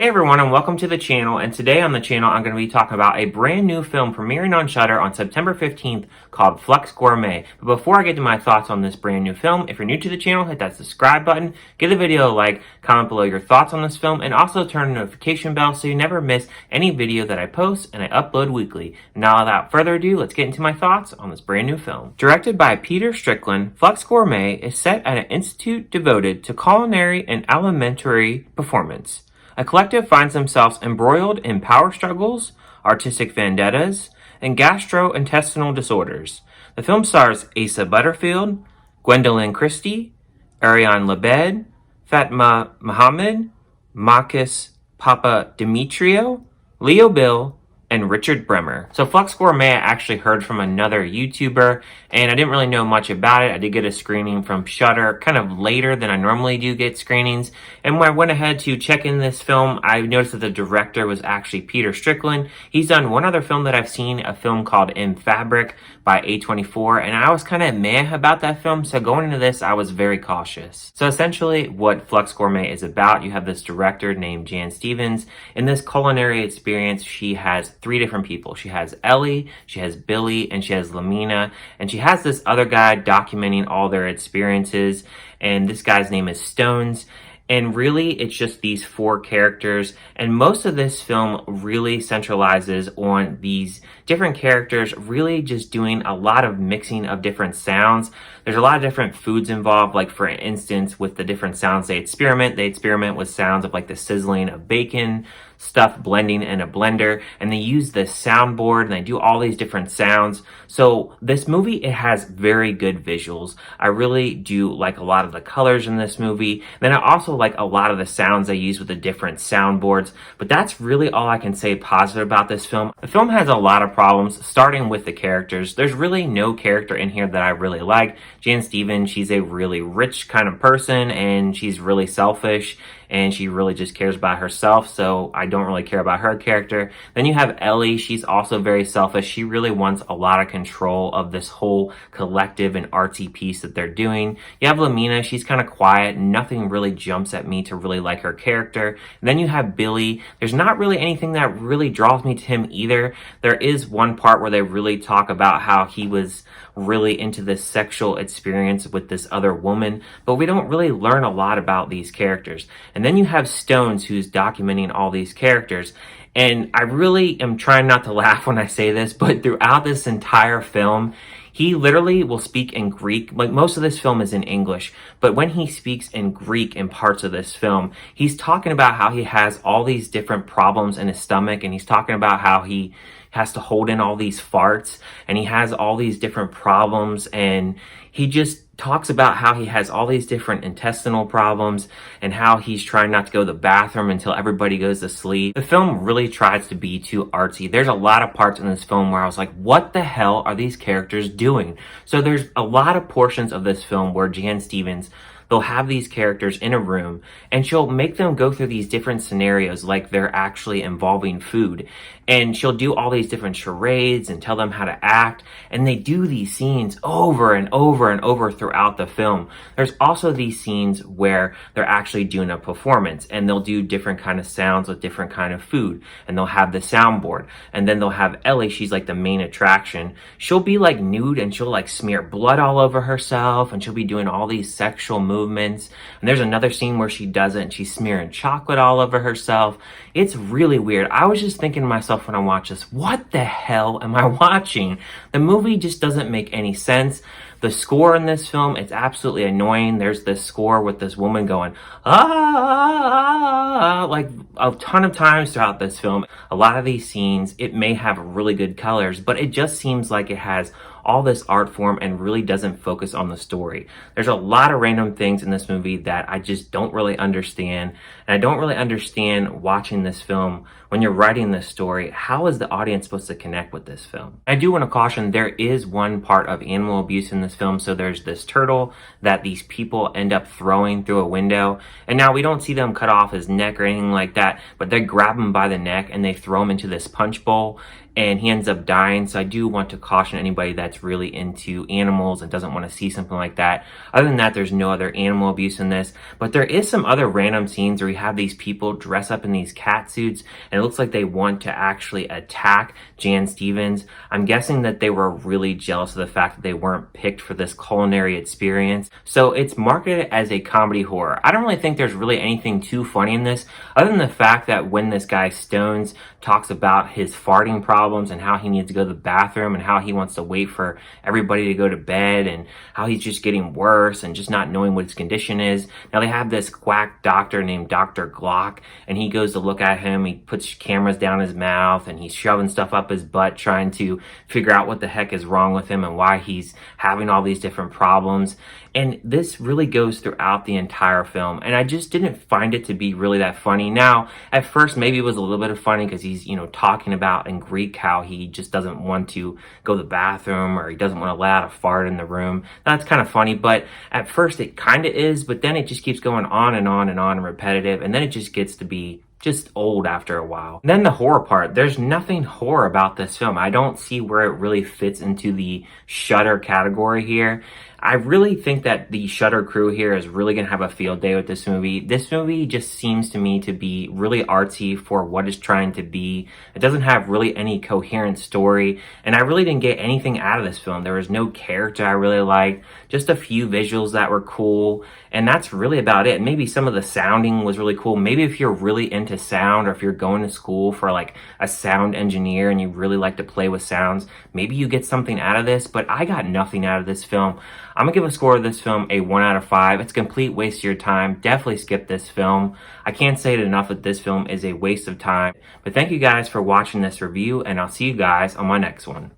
Hey everyone, and welcome to the channel. And today on the channel I'm going to be talking about a brand new film premiering on Shudder on September 15th called Flux Gourmet. But before I get to my thoughts on this brand new film, if you're new to the channel, hit that subscribe button, give the video a like, comment below your thoughts on this film, and also turn the notification bell so you never miss any video that I post and I upload weekly. Now without further ado, let's get into my thoughts on this brand new film. Directed by Peter Strickland, Flux Gourmet is set at an institute devoted to culinary and alimentary performance. A collective finds themselves embroiled in power struggles, artistic vendettas, and gastrointestinal disorders. The film stars Asa Butterfield, Gwendolyn Christie, Ariane Labed, Fatma Mohammed, Makis Papadimitriou, Leo Bill, and Richard Bremer. So Flux Gourmet I actually heard from another YouTuber, and I didn't really know much about it. I did get a screening from Shudder kind of later than I normally do get screenings. And when I went ahead to check in this film, I noticed that the director was actually Peter Strickland. He's done one other film that I've seen, a film called In Fabric by A24, and I was kind of meh about that film, so going into this, I was very cautious. So essentially, what Flux Gourmet is about, you have this director named Jan Stevens. In this culinary experience, she has three different people. She has Ellie, she has Billy, and she has Lamina, and she has this other guy documenting all their experiences, and this guy's name is Stones. And really, it's just these four characters, and most of this film really centralizes on these different characters really just doing a lot of mixing of different sounds. There's a lot of different foods involved, like for instance, with the different sounds they experiment with sounds of like the sizzling of bacon, stuff blending in a blender, and they use this soundboard and they do all these different sounds. So this movie, it has very good visuals. I really do like a lot of the colors in this movie. Then I also like a lot of the sounds they use with the different soundboards, but that's really all I can say positive about this film. The film has a lot of problems, starting with the characters. There's really no character in here that I really like. Jan Stevens, she's a really rich kind of person, and she's really selfish, and she really just cares about herself, so I don't really care about her character. Then you have Ellie, she's also very selfish. She really wants a lot of control of this whole collective and artsy piece that they're doing. You have Lamina, she's kind of quiet, nothing really jumps at me to really like her character. And then you have Billy, there's not really anything that really draws me to him either. There is one part where they really talk about how he was really into this sexual experience with this other woman, but we don't really learn a lot about these characters. And then you have Stones, who's documenting all these characters. And I really am trying not to laugh when I say this, but throughout this entire film, he literally will speak in Greek. Like, most of this film is in English, but when he speaks in Greek in parts of this film, he's talking about how he has all these different problems in his stomach, and he's talking about how he has to hold in all these farts, and he has all these different problems, and he just talks about how he has all these different intestinal problems and how he's trying not to go to the bathroom until everybody goes to sleep. The film really tries to be too artsy. There's a lot of parts in this film where I was like, what the hell are these characters doing? So there's a lot of portions of this film where Jan Stevens, they'll have these characters in a room and she'll make them go through these different scenarios like they're actually involving food. And she'll do all these different charades and tell them how to act. And they do these scenes over and over and over throughout the film. There's also these scenes where they're actually doing a performance and they'll do different kind of sounds with different kind of food. And they'll have the soundboard. And then they'll have Ellie, she's like the main attraction. She'll be like nude and she'll like smear blood all over herself. And she'll be doing all these sexual movements. And there's another scene where she does it and she's smearing chocolate all over herself. It's really weird. I was just thinking to myself when I watch this, what the hell am I watching? The movie just doesn't make any sense. The score in this film, it's absolutely annoying. There's this score with this woman going, ah, like a ton of times throughout this film. A lot of these scenes, it may have really good colors, but it just seems like it has all this art form and really doesn't focus on the story. There's a lot of random things in this movie that I just don't really understand. And I don't really understand watching this film when you're writing this story. How is the audience supposed to connect with this film? I do want to caution, there is one part of animal abuse in this film. So there's this turtle that these people end up throwing through a window. And now we don't see them cut off his neck or anything like that, but they grab him by the neck and they throw him into this punch bowl. and he ends up dying. So I do want to caution anybody that's really into animals and doesn't want to see something like that. Other than that, there's no other animal abuse in this, but there is some other random scenes where we have these people dress up in these cat suits, and it looks like they want to actually attack Jan Stevens. I'm guessing that they were really jealous of the fact that they weren't picked for this culinary experience. So it's marketed as a comedy horror. I don't really think there's really anything too funny in this, other than the fact that when this guy Stones talks about his farting problems and how he needs to go to the bathroom and how he wants to wait for everybody to go to bed and how he's just getting worse and just not knowing what his condition is. Now they have this quack doctor named Dr. Glock, and he goes to look at him. He puts cameras down his mouth and he's shoving stuff up his butt trying to figure out what the heck is wrong with him and why he's having all these different problems. And this really goes throughout the entire film, and I just didn't find it to be really that funny. Now, at first, maybe it was a little bit of funny because he's, talking about in Greek how he just doesn't want to go to the bathroom or he doesn't want to let out a fart in the room. That's kind of funny, but at first it kind of is, but then it just keeps going on and on and on and repetitive, and then it just gets to be just old after a while. And then the horror part, there's nothing horror about this film. I don't see where it really fits into the Shudder category here. I really think that the Shudder crew here is really going to have a field day with this movie. This movie just seems to me to be really artsy for what it's trying to be. It doesn't have really any coherent story, and I really didn't get anything out of this film. There was no character I really liked, just a few visuals that were cool, and that's really about it. Maybe some of the sounding was really cool. Maybe if you're really into sound, or if you're going to school for like a sound engineer and you really like to play with sounds, maybe you get something out of this, but I got nothing out of this film. I'm gonna give a score of this film a 1 out of 5. It's a complete waste of your time. Definitely skip this film. I can't say it enough that this film is a waste of time. But thank you guys for watching this review, and I'll see you guys on my next one.